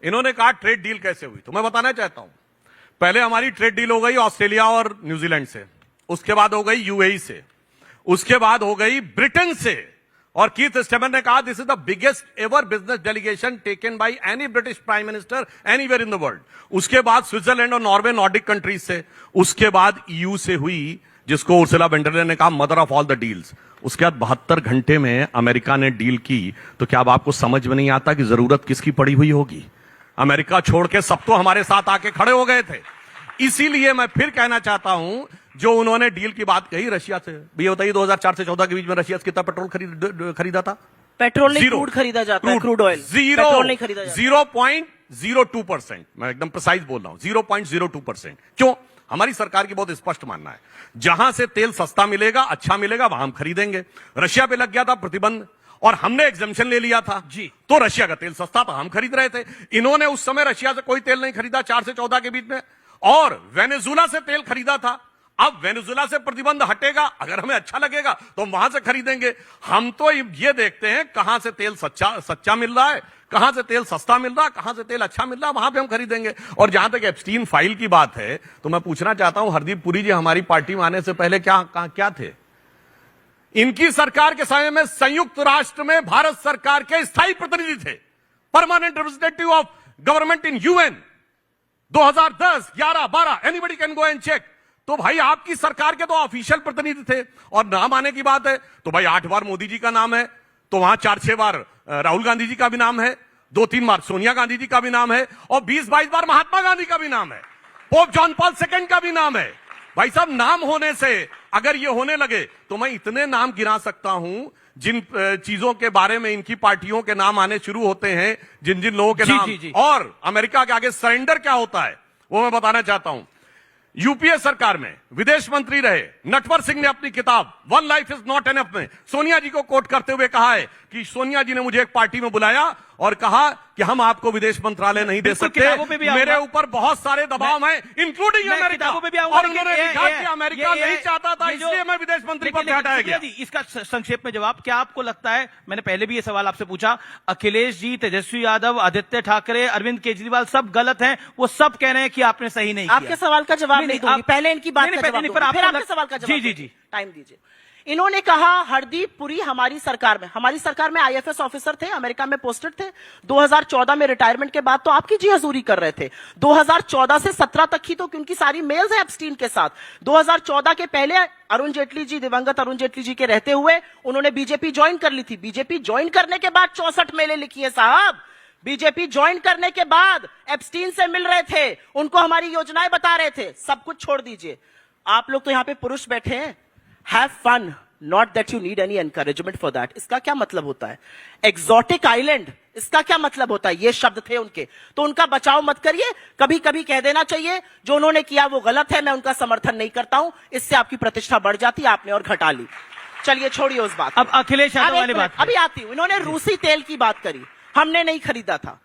इन्होंने कहा trade deal कैसे हुई, तो मैं बताना चाहता हूं। पहले हमारी ट्रेड डील हो गई ऑस्ट्रेलिया और न्यूजीलैंड से, उसके बाद हो गई यूएई से, उसके बाद हो गई ब्रिटेन से, और कीथ स्टेमर ने कहा this is the biggest ever business delegation taken by any British prime minister anywhere in the world. उसके बाद स्विट्जरलैंड और नॉर्वे नॉर्डिक कंट्रीज से, उसके बाद ईयू से हुई, जिसको उर्सुला वॉन डर लेyen ने कहा mother of all the deals. उसके बाद 72 घंटे में अमेरिका ने डील की। तो क्या अब आपको समझ में नहीं आता कि जरूरत किसकी पड़ी हुई होगी? अमेरिका छोड़ के सब तो हमारे साथ आके खड़े हो गए थे। इसीलिए मैं फिर कहना चाहता हूं, जो उन्होंने डील की बात कही रशिया से, भैया बताइए 2004 से 14 के बीच में रशिया से कितना पेट्रोल खरीदा था? पेट्रोल नहीं, क्रूड खरीदा जाता है, क्रूड ऑयल। पेट्रोल नहीं खरीदा जाता। 0.02%, मैं एकदम प्रिसाइज बोल रहा हूं, 0.02%। क्यों? हमारी सरकार की बहुत स्पष्ट मानना है, जहां से तेल सस्ता मिलेगा, अच्छा मिलेगा, वहां हम खरीदेंगे। रशिया पे लग गया था प्रतिबंध और हमने एग्जम्पशन ले लिया था जी, तो रशिया का तेल सस्ता था, हम खरीद रहे थे। इन्होंने उस समय रशिया से कोई तेल नहीं खरीदा 4 से 14 के बीच में, और वेनेजुला से तेल खरीदा था। अब वेनेजुला से प्रतिबंध हटेगा, अगर हमें अच्छा लगेगा तो हम वहां से खरीदेंगे। हम तो ये देखते हैं कहां से तेल सच्चा मिल रहा है, कहां से तेल सस्ता मिल रहा है, कहां से तेल अच्छा मिल रहा है, वहां पे हम खरीदेंगे। और जहां तक एप्स्टीन फाइल की बात है, तो मैं पूछना चाहता हूं, हरदीप पुरी जी हमारी पार्टी में आने से पहले क्या थे? इनकी सरकार के समय में संयुक्त राष्ट्र में भारत सरकार के स्थायी प्रतिनिधि थे, permanent representative of government in UN. 2010, 11, 12, anybody can go and check. तो भाई आपकी सरकार के तो ऑफिशियल प्रतिनिधि थे। और नाम आने की बात है तो भाई 8 बार मोदी जी का नाम है, तो वहां 4-6 बार राहुल गांधी जी का भी नाम है, 2-3 बार सोनिया गांधी जी का भी नाम है, और 20-22 बार महात्मा गांधी का भी नाम है, पोप जॉन पॉल II का भी नाम है। भाई साहब, नाम होने से अगर ये होने लगे तो मैं इतने नाम गिना सकता हूं जिन चीजों के बारे में इनकी पार्टियों के नाम आने शुरू होते हैं, जिन जिन लोगों के नाम जी। और अमेरिका के आगे सरेंडर क्या होता है वो मैं बताना चाहता हूं। यूपीए सरकार में विदेश मंत्री रहे नटवर सिंह ने अपनी किताब one life is not enough में सोनिया जी को कोट करते हुए कहा है कि सोनिया जी ने मुझे एक पार्टी में बुलाया और कहा कि हम आपको विदेश मंत्रालय नहीं दे सकते, मेरे ऊपर बहुत सारे दबाव हैं इंक्लूडिंग अमेरिका, और उन्होंने लिखा कि अमेरिका नहीं चाहता था, इसलिए मैं विदेश मंत्री पद से हटाया गया। इसका संक्षेप में जवाब, क्या आपको लगता है, मैंने पहले भी ये सवाल आपसे पूछा, अखिलेश जी, तेजस्वी यादव, आदित्य ठाकरे, अरविंद केजरीवाल सब गलत हैं, वो सब कह रहे हैं कि आपने सही नहीं किया? आपके सवाल का जवाब नहीं दूंगी, पहले इनकी बात का जवाब दूंगी, फिर आपके सवाल का जवाब। जी, टाइम दीजिए। इन्होंने कहा हरदीप पुरी हमारी सरकार में आईएफएस ऑफिसर थे, अमेरिका में पोस्टेड थे। 2014 में रिटायरमेंट के बाद तो आपकी जी हजूरी कर रहे थे। 2014 से 17 तक ही तो उनकी सारी मेल्स है एप्स्टीन के साथ। 2014 के पहले अरुण जेटली जी, दिवंगत अरुण जेटली जी के रहते हुए उन्होंने बीजेपी ज्वाइन कर ली थी। बीजेपी ज्वाइन करने के बाद 64 मेलें लिखी है साहब। बीजेपी ज्वाइन करने के बाद एप्स्टीन से मिल रहे थे, उनको हमारी योजनाएं बता रहे थे। सब कुछ छोड़ दीजिए, आप लोग तो यहां पे पुरुष बैठे हैं। Have fun, not that you need any encouragement for that. इसका क्या मतलब होता है? Exotic island, इसका क्या मतलब होता है? ये शब्द थे उनके, तो उनका बचाव मत करिए। कभी कभी कह देना चाहिए जो उन्होंने किया वो गलत है, मैं उनका समर्थन नहीं करता हूं, इससे आपकी प्रतिष्ठा बढ़ जाती है, आपने और घटा ली। चलिए छोड़िए उस बात। अब अखिलेश यादव वाली बात अभी आती हूं। इन्होंने रूसी तेल की बात करी, हमने नहीं खरीदा था।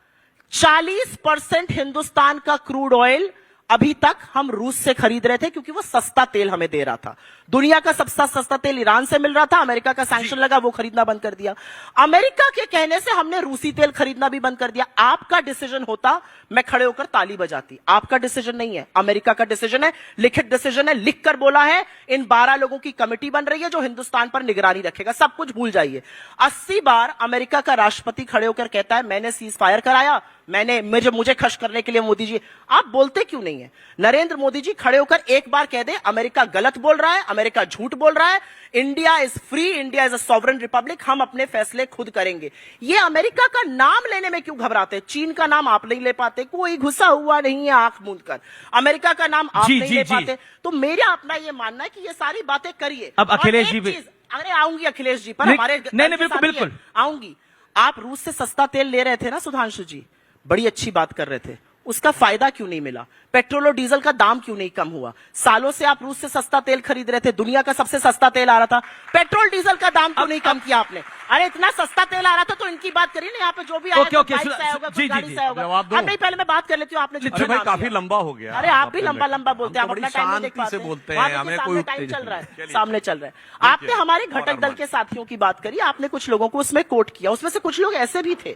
40% हिंदुस्तान का क्रूड ऑयल अभी तक हम रूस से खरीद रहे थे, क्योंकि वो सस्ता तेल हमें दे रहा था। दुनिया का सबसे सस्ता तेल ईरान से मिल रहा था, अमेरिका का सैंक्शन लगा, वो खरीदना बंद कर दिया। अमेरिका के कहने से हमने रूसी तेल खरीदना भी बंद कर दिया। आपका डिसीजन होता, मैं खड़े होकर ताली बजाती। आपका डिसीजन नहीं है, अमेरिका का डिसीजन है, लिखित डिसीजन है, लिखकर बोला है। इन 12 लोगों की कमेटी बन रही है जो हिंदुस्तान पर निगरानी रखेगा। सब कुछ भूल जाइए। 80 बार अमेरिका का राष्ट्रपति खड़े होकर कहता है मैंने सीज फायर कराया, मुझे खश करने के लिए मोदी जी। आप बोलते क्यों नहीं है? नरेंद्र मोदी जी खड़े होकर एक बार कह दे अमेरिका गलत बोल रहा है, अमेरिका झूठ बोल रहा है, India is free, India is a sovereign Republic, हम अपने फैसले खुद करेंगे। ये अमेरिका का नाम लेने में क्यों घबराते? चीन का नाम आप नहीं ले पाते, कोई घुसा हुआ नहीं है आंख मूंद कर। अमेरिका का नाम आप नहीं ले पाते। तो मेरा अपना ये मानना है कि ये सारी बातें करिए। अब अखिलेश जी, अरे आऊंगी अखिलेश जी पर, हमारे बिल्कुल आऊंगी। आप रूस से सस्ता तेल ले रहे थे ना सुधांशु जी, बड़ी अच्छी बात कर रहे थे। उसका फायदा क्यों नहीं मिला? पेट्रोल और डीजल का दाम क्यों नहीं कम हुआ? सालों से आप रूस से सस्ता तेल खरीद रहे थे, दुनिया का सबसे सस्ता तेल आ रहा था, पेट्रोल डीजल का दाम क्यों नहीं कम किया आपने? अरे इतना सस्ता तेल आ रहा था तो इनकी बात करिए ना, यहाँ पे जो भी आया ओके, तो ओके, बाइक से आया होगा, कोई गाड़ी से आया होगा। जवाब दो। अब नहीं, पहले मैं बात कर लेती हूँ, आपने जितना भाई नाम काफी लिया। लंबा हो गया। अरे आप भी लंबा बोलते हैं, आप बड़ी अपना टाइम नहीं देख शांति पाते से बोलते वहाँ हैं, देखिए, हमें सामने कोई टाइम उत्तेजना चल रहा है, नहीं। सामने चल रहा है। आपने हमारे घटक दल के साथियों की बात करी, आपने कुछ लोगों को उसमें कोट किया, उसमें से कुछ लोग ऐसे भी थे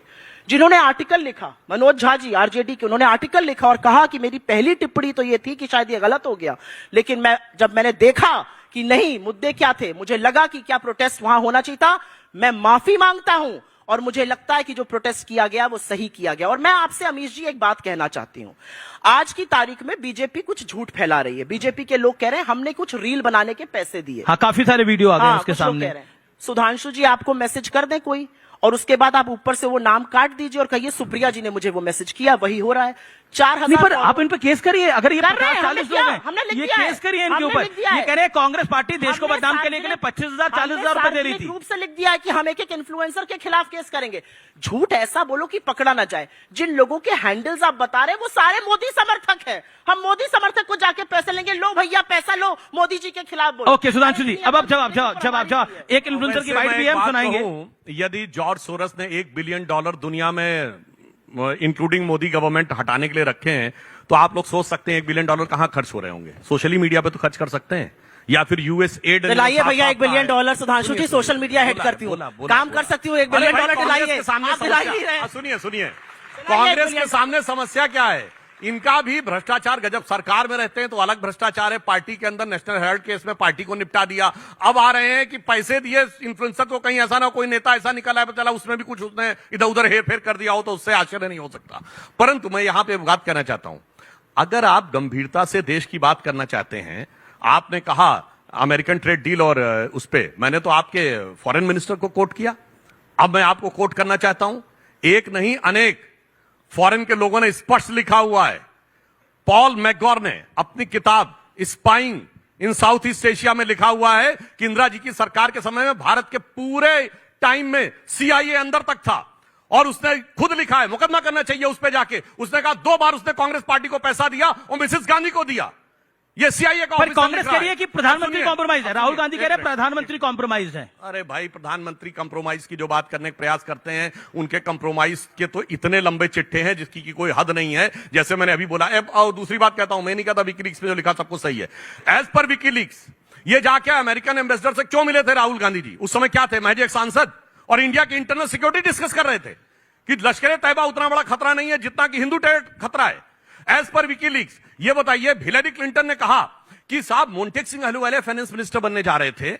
जिन्होंने आर्टिकल लिखा, मनोज झा जी आरजेडी के, उन्होंने आर्टिकल लिखा और कहा कि मेरी पहली टिप्पणी तो ये थी कि शायद ये गलत हो गया, लेकिन जब मैंने देखा कि नहीं मुद्दे क्या थे, मुझे लगा कि क्या प्रोटेस्ट वहां होना चाहिए था, मैं माफी मांगता हूं और मुझे लगता है कि जो प्रोटेस्ट किया गया वो सही किया गया। और मैं आपसे अमीश जी एक बात कहना चाहती हूं, आज की तारीख में बीजेपी कुछ झूठ फैला रही है। बीजेपी के लोग कह रहे हैं हमने कुछ रील बनाने के पैसे दिए। हाँ, काफी सारे वीडियो आ गए हैं उसके कुछ लोग सामने। कह रहे हैं। सुधांशु जी आपको मैसेज कर दें कोई, और उसके बाद आप ऊपर से वो नाम काट दीजिए और कहिए सुप्रिया जी ने मुझे वो मैसेज किया, वही हो रहा है। 4000 नहीं, पर आप इन पे केस करिए, अगर ये कर रहे हैं, 50-40 हमने लोग किया, हमने हैं, लिख ये दिया है। केस करिए इनके हमने ऊपर। लिख दिया है। ये कह रहे हैं कांग्रेस पार्टी देश को हमने बदनाम करने के लिए सार्वजनिक 25,000-40,000 रुपए दे रही थी। रूप से लिख दिया है कि हम एक इन्फ्लुएंसर के खिलाफ केस करेंगे। झूठ ऐसा बोलो कि पकड़ा ना जाए। जिन लोगों के हैंडल्स आप बता रहे हैं वो सारे मोदी समर्थक हैं। हम मोदी समर्थक को जाके पैसे लेंगे, लो भैया पैसा लो, मोदी जी के खिलाफ बोलो। ओके सुधांशु जी, अब आप जवाब एक इन्फ्लुएंसर की बाइट भी है, हम सुनाएंगे। यदि जॉर्ज सोरस ने $1 बिलियन दुनिया में इंक्लूडिंग मोदी गवर्नमेंट हटाने के लिए रखे हैं, तो आप लोग सोच सकते हैं $1 बिलियन कहां खर्च हो रहे होंगे। सोशली मीडिया पे तो खर्च कर सकते हैं, या फिर यूएस एड दिलाइए भैया $1 बिलियन। सुधांशु जी सोशल मीडिया हेड करती हूँ, काम कर सकती हूँ, $1 बिलियन दिलाइए। आप दिला ही नहीं रहे। सुनिए कांग्रेस के सामने समस्या क्या है? इनका भी भ्रष्टाचार गजब। सरकार में रहते हैं तो अलग भ्रष्टाचार है, पार्टी के अंदर नेशनल हेराल्ड केस में पार्टी को निपटा दिया। अब आ रहे हैं कि पैसे दिए इन्फ्लुएंसर को, कहीं ऐसा ना कोई नेता ऐसा निकला है चला उसमें भी कुछ उसने इधर उधर हेर फेर कर दिया हो, तो उससे आश्चर्य नहीं हो सकता। परंतु मैं यहां पे बात करना चाहता हूं, अगर आप गंभीरता से देश की बात करना चाहते हैं, आपने कहा अमेरिकन ट्रेड डील और उस पे मैंने तो आपके फॉरेन मिनिस्टर को कोट किया, अब मैं आपको कोट करना चाहता हूं। एक नहीं अनेक फॉरेन के लोगों ने स्पष्ट लिखा हुआ है। पॉल मैकगॉर ने अपनी किताब स्पाइंग इन साउथ ईस्ट एशिया में लिखा हुआ है कि इंदिरा जी की सरकार के समय में भारत के पूरे टाइम में सीआईए अंदर तक था, और उसने खुद लिखा है, मुकदमा करना चाहिए उस पर जाके। उसने कहा 2 बार उसने कांग्रेस पार्टी को पैसा दिया और मिसेस गांधी को दिया। ये सीआईए का पर ऑफिसर कांग्रेस लिख कह रहा रही है कि प्रधानमंत्री कॉम्प्रोमाइज है, राहुल गांधी कह रहे हैं एक मिनट। प्रधानमंत्री कॉम्प्रोमाइज है। अरे भाई, प्रधानमंत्री कंप्रोमाइज की जो बात करने का प्रयास करते हैं, उनके कंप्रोमाइज के तो इतने लंबे चिट्ठे हैं जिसकी की कोई हद नहीं है। जैसे मैंने अभी बोला, और दूसरी बात कहता हूं, मैं नहीं कहता विकीलीक्स में जो लिखा सब कुछ सही है। एज पर विकीलीक्स ये जाके अमेरिकन एम्बेसडर से क्यों मिले थे राहुल गांधी जी? उस समय क्या थे, महज एक सांसद, और इंडिया की इंटरनल सिक्योरिटी डिस्कस कर रहे थे कि लश्कर तैयबा उतना बड़ा खतरा नहीं है जितना कि हिंदू टेरर खतरा है। एज पर विकीलीक्स ये बताइए, हिलेरी क्लिंटन ने कहा कि साहब मोंटेक सिंह अहलूवालिया फाइनेंस मिनिस्टर बनने जा रहे थे,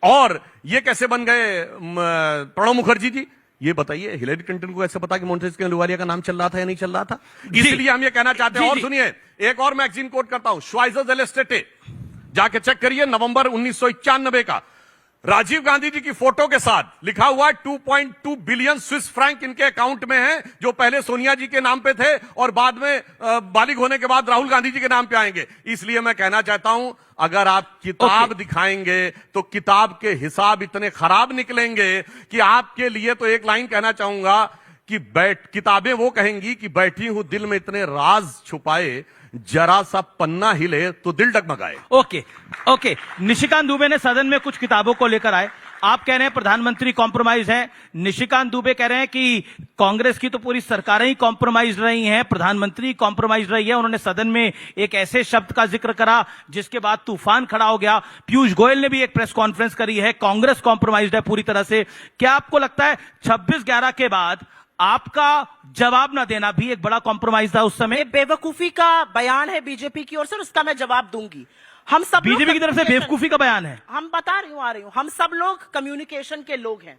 और ये कैसे बन गए प्रणब मुखर्जी जी? ये बताइए, हिलेरी क्लिंटन को कैसे पता कि मोंटेक सिंह अहलूवालिया का नाम चल रहा था या नहीं चल रहा था? इसलिए हम ये कहना चाहते हैं। और सुनिए, एक और मैगजीन कोट करता हूं, श्वाइजर एलेस्टेटे, जाके चेक करिए, नवंबर 1991 का, राजीव गांधी जी की फोटो के साथ लिखा हुआ है 2.2 बिलियन स्विस फ्रैंक इनके अकाउंट में है, जो पहले सोनिया जी के नाम पे थे और बाद में बालिग होने के बाद राहुल गांधी जी के नाम पे आएंगे। इसलिए मैं कहना चाहता हूं, अगर आप किताब दिखाएंगे तो किताब के हिसाब इतने खराब निकलेंगे कि आपके लिए तो एक लाइन कहना चाहूंगा कि किताबें वो कहेंगी कि बैठी हूं दिल में इतने राज छुपाए, जरा सा पन्ना हिले तो दिल डगमगाए। ओके, निशिकांत दुबे ने सदन में कुछ किताबों को लेकर आए। आप कह रहे हैं प्रधानमंत्री कॉम्प्रोमाइज है, निशिकांत दुबे कह रहे हैं कि कांग्रेस की तो पूरी सरकारें ही कॉम्प्रोमाइज रही हैं, प्रधानमंत्री कॉम्प्रोमाइज रही है। उन्होंने सदन में एक ऐसे शब्द का जिक्र करा जिसके बाद तूफान खड़ा हो गया। पीयूष गोयल ने भी एक प्रेस कॉन्फ्रेंस करी है, कांग्रेस कॉम्प्रोमाइज है पूरी तरह से। क्या आपको लगता है 26/11 के बाद आपका जवाब ना देना भी एक बड़ा कॉम्प्रोमाइज था उस समय? बेवकूफी का बयान है बीजेपी की ओर से, उसका मैं जवाब दूंगी। हम सब बीजेपी की तरफ से बेवकूफी का बयान है। हम बता रही हूं, हम सब लोग कम्युनिकेशन के लोग हैं।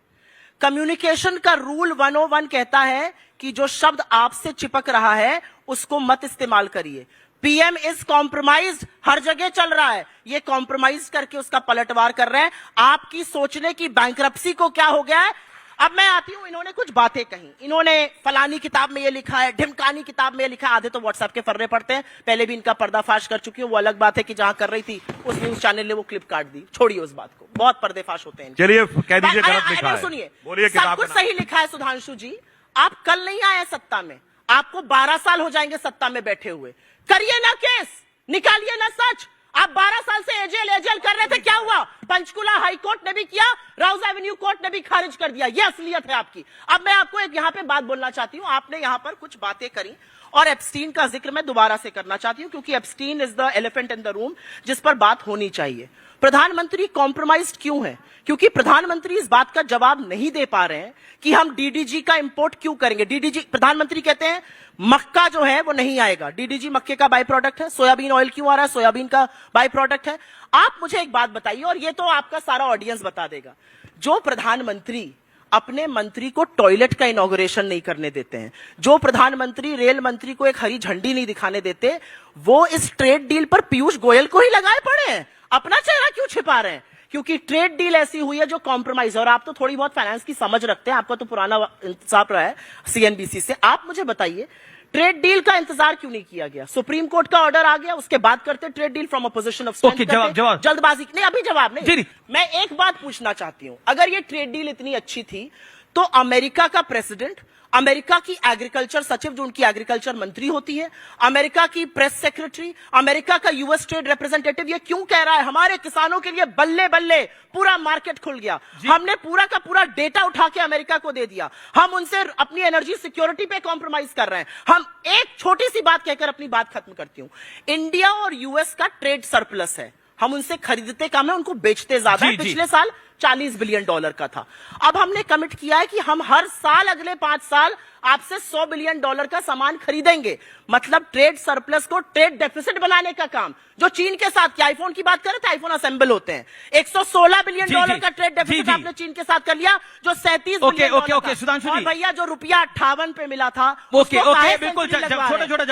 कम्युनिकेशन का रूल 101 कहता है कि जो शब्द आपसे चिपक रहा है उसको मत इस्तेमाल करिए। पीएम इज कॉम्प्रोमाइज्ड हर जगह चल रहा है, ये कॉम्प्रोमाइज करके उसका पलटवार कर रहे हैं। आपकी सोचने की बैंक्रप्सी को क्या हो गया है? अब मैं आती हूं, इन्होंने कुछ बातें कही, इन्होंने फलानी किताब में ये लिखा है, ढिमकानी किताब में ये लिखा है। आधे तो व्हाट्सएप के फर्रे पड़ते हैं, पहले भी इनका पर्दाफाश कर चुकी हूं। वो अलग बात है कि जहां कर रही थी उस न्यूज चैनल ने वो क्लिप काट दी, छोड़िए उस बात को, बहुत पर्देफाश होते हैं। चलिए कह दीजिए गलत लिखा है, सुनिए, बोलिए सब कुछ सही लिखा है सुधांशु जी। आप कल नहीं आए सत्ता में, आपको 12 साल हो जाएंगे सत्ता में बैठे हुए। करिए ना केस, निकालिए ना सच। आप 12 साल से एजेल कर रहे थे, क्या हुआ? पंचकुला हाई कोर्ट ने भी किया, राउज एवेन्यू कोर्ट ने भी खारिज कर दिया। ये असलियत है आपकी। अब मैं आपको एक यहां पे बात बोलना चाहती हूं। आपने यहां पर कुछ बातें करी और एप्स्टीन का जिक्र मैं दोबारा से करना चाहती हूं, क्योंकि Epstein is the elephant in the room जिस पर बात होनी चाहिए। प्रधानमंत्री कॉम्प्रोमाइज्ड क्यों है? क्योंकि प्रधानमंत्री इस बात का जवाब नहीं दे पा रहे हैं कि हम डीडीजी का इंपोर्ट क्यों करेंगे। डीडीजी, प्रधानमंत्री कहते हैं मक्का जो है वो नहीं आएगा। डीडीजी मक्के का बाई प्रोडक्ट है। सोयाबीन ऑयल क्यों आ रहा है? सोयाबीन का बाई प्रोडक्ट है। आप मुझे एक बात बताइए, और ये तो आपका सारा ऑडियंस बता देगा, जो प्रधानमंत्री अपने मंत्री को टॉयलेट का इनॉग्रेशन नहीं करने देते हैं, जो प्रधानमंत्री रेल मंत्री को एक हरी झंडी नहीं दिखाने देते, वो इस ट्रेड डील पर पीयूष गोयल को ही लगाए पड़े हैं। अपना चेहरा क्यों छिपा रहे हैं? क्योंकि ट्रेड डील ऐसी हुई है जो कॉम्प्रोमाइज है। और आप तो थोड़ी बहुत फाइनेंस की समझ रखते हैं, आपका तो पुराना इंतजार रहा है सीएनबीसी से। आप मुझे बताइए, ट्रेड डील का इंतजार क्यों नहीं किया गया? सुप्रीम कोर्ट का ऑर्डर आ गया, उसके बाद करते trade deal from opposition of okay, जवाब जल्दबाजी नहीं, अभी जवाब नहीं। जी। मैं एक बात पूछना चाहती हूं, अगर ये ट्रेड डील इतनी अच्छी थी तो अमेरिका का प्रेसिडेंट, अमेरिका की एग्रीकल्चर सचिव जो उनकी एग्रीकल्चर मंत्री होती है, अमेरिका की प्रेस सेक्रेटरी, अमेरिका का यूएस ट्रेड रिप्रेजेंटेटिव ये क्यों कह रहा है हमारे किसानों के लिए बल्ले बल्ले पूरा मार्केट खुल गया? हमने पूरा का पूरा डेटा उठा के अमेरिका को दे दिया। हम उनसे अपनी एनर्जी सिक्योरिटी पे कॉम्प्रोमाइज कर रहे हैं। हम एक छोटी सी बात कहकर अपनी बात खत्म करती हूं। इंडिया और यूएस का ट्रेड सरप्लस है। हम उनसे खरीदते कम है, उनको बेचते ज्यादा है। पिछले साल $40 बिलियन का था। अब हमने कमिट किया है कि हम हर साल अगले 5 साल आपसे $100 बिलियन का सामान खरीदेंगे। मतलब ट्रेड सरप्लस को ट्रेड डेफिसिट बनाने का काम, जो चीन के साथ किया। आईफोन की बात करें तो आईफोन असेंबल होते हैं। $116 बिलियन का ट्रेड डेफिसिट आपने चीन के साथ कर लिया, जो 37 ओके, सुधांशु जी, भैया जो रुपया 58 पे मिला था, ओके, बिल्कुल छोटे-छोटे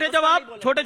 जवाब, छोटे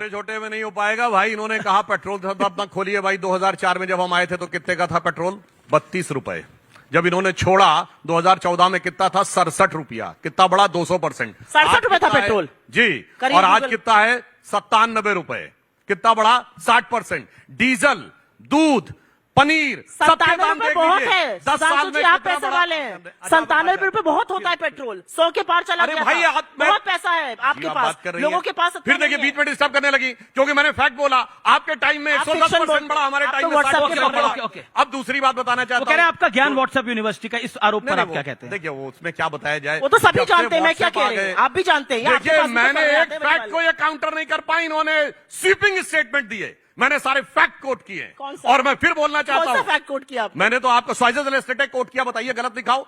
छोटे में नहीं हो पाएगा भाई। इन्होंने कहा पेट्रोल अपना खोलिए भाई। 2004 में जब हम आए थे तो कितने का था पेट्रोल? 32 रुपए। जब इन्होंने छोड़ा 2014 में कितना था? 67 रुपया। कितना बड़ा? 200%। 67 रुपए था पेट्रोल जी। और आज कितना है? 97 रुपए। कितना बड़ा? 60%। डीजल, दूध, पनीर, 97 रुपए बहुत है। 10 साल में आप पैसे वाले हैं। 97 रुपए बहुत होता है पेट्रोल। 100 के पार चला गया भाई, था। बहुत पैसा है आपके पास, लोगों के पास। फिर देखिए बीच में डिस्टर्ब करने लगी, क्योंकि मैंने फैक्ट बोला। आपके टाइम में 110% बढ़ा, हमारे टाइम में 60% बढ़ा। अब दूसरी बात बताना चाहता हूं। आपका ज्ञान व्हाट्सएप यूनिवर्सिटी का इस आरोप पर आप क्या कहते हैं? देखिए वो उसमें क्या बताया जाए, वो तो सभी जानते हैं। मैं क्या कह रही हूं, आप भी जानते हैं। देखिए मैंने एक फैक्ट को ये काउंटर नहीं कर पाई, इन्होंने स्वीपिंग स्टेटमेंट दिए। मैंने सारे फैक्ट कोट किए और मैं फिर बोलना चाहता हूं। फैक्ट कोट किया मैंने तो आपको स्वाइजर कोट किया, बताइए गलत दिखाओ।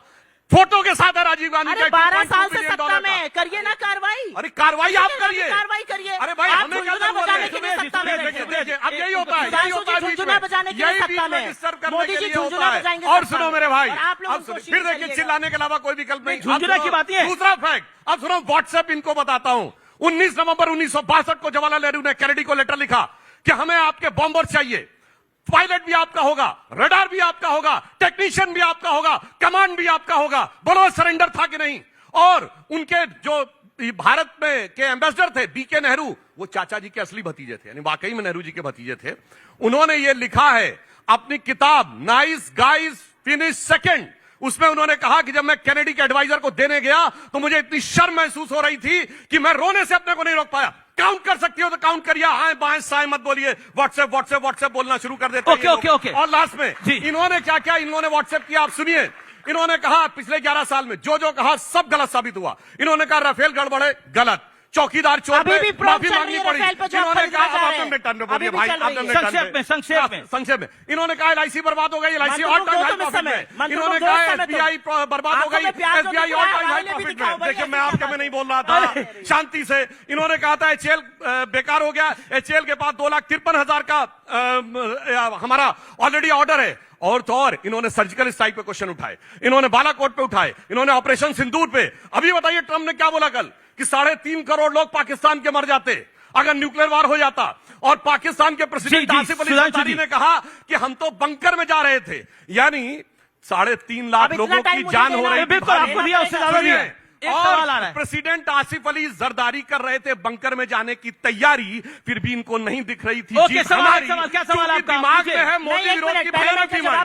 फोटो के साथ है राजीव गांधी का। 12 साल से सत्ता में, करिए ना कार्रवाई। अरे कार्रवाई आप करिए, कार्रवाई करिए। अरे भाई हमें क्या झुंझुना बजाने के लिए सत्ता में बैठे। देखिए अब यही होता है, यही होता है झुंझुना बजाने के लिए सत्ता में डिस्टर्ब करने मोदी के जी लिए झुंझुना होता है। बजाएंगे। और सुनो मेरे भाई, अब फिर देखिए चिल्लाने के अलावा कोई विकल्प नहीं। झुंझुना की बात है। दूसरा फैक्ट, अब सुनो व्हाट्सएप इनको बताता हूं। 19 नवंबर 1962 को जवाहरलाल नेहरू ने कैनेडी को लेटर लिखा कि हमें आपके बॉम्बर चाहिए। पायलट भी आपका होगा, रडार भी आपका होगा, टेक्नीशियन भी आपका होगा, कमांड भी आपका होगा। बोलो सरेंडर था कि नहीं? और उनके जो भारत में के एम्बेसडर थे बीके नेहरू, वो चाचा जी के असली भतीजे थे, यानी वाकई में नेहरू जी के भतीजे थे। उन्होंने ये लिखा है अपनी किताब नाइस गाइज फिनिश सेकंड। उसमें उन्होंने कहा कि जब मैं कैनेडी के एडवाइजर को देने गया तो मुझे इतनी शर्म महसूस हो रही थी कि मैं रोने से अपने को नहीं रोक पाया। काउंट कर सकती हो तो काउंट करिए, हाँ बाएं साएं मत बोलिए। व्हाट्सएप बोलना शुरू कर देते हैं। ओके। और लास्ट में इन्होंने क्या क्या इन्होंने व्हाट्सएप किया, आप सुनिए। इन्होंने कहा पिछले 11 साल में जो कहा सब गलत साबित हुआ। इन्होंने कहा राफेल गड़बड़े, गलत। चौकीदार चोर पे माफी मांगनी पड़ी। इन्होंने कहा संक्षेप में इन्होंने कहा एलआईसी बर्बाद हो गई, LIC all time high profit में। इन्होंने कहा एसबीआई बर्बाद हो गई, SBI all time high profit में। देखिए मैं आपके में नहीं बोल रहा था, शांति से। इन्होंने कहा था एचएएल बेकार हो गया, एचएएल के पास 2,53,000 का हमारा ऑलरेडी ऑर्डर है। और तो और इन्होंने सर्जिकल स्ट्राइक पे क्वेश्चन उठाए, इन्होंने बालाकोट पे उठाए, इन्होंने ऑपरेशन सिंदूर पे। अभी बताइए ट्रंप ने क्या बोला कल कि 3.5 करोड़ लोग पाकिस्तान के मर जाते अगर न्यूक्लियर वार हो जाता। और पाकिस्तान के प्रेसिडेंट आसिफ अली जरदारी ने कहा कि हम तो बंकर में जा रहे थे, यानी 3.5 लाख लोगों की जान हो रही थी। और प्रेसिडेंट आसिफ अली जरदारी कर रहे थे बंकर में जाने की तैयारी, फिर भी इनको नहीं दिख रही थी। क्या सवाल आपका? दिमाग में है मोदी विरोध की भयानक बीमारी।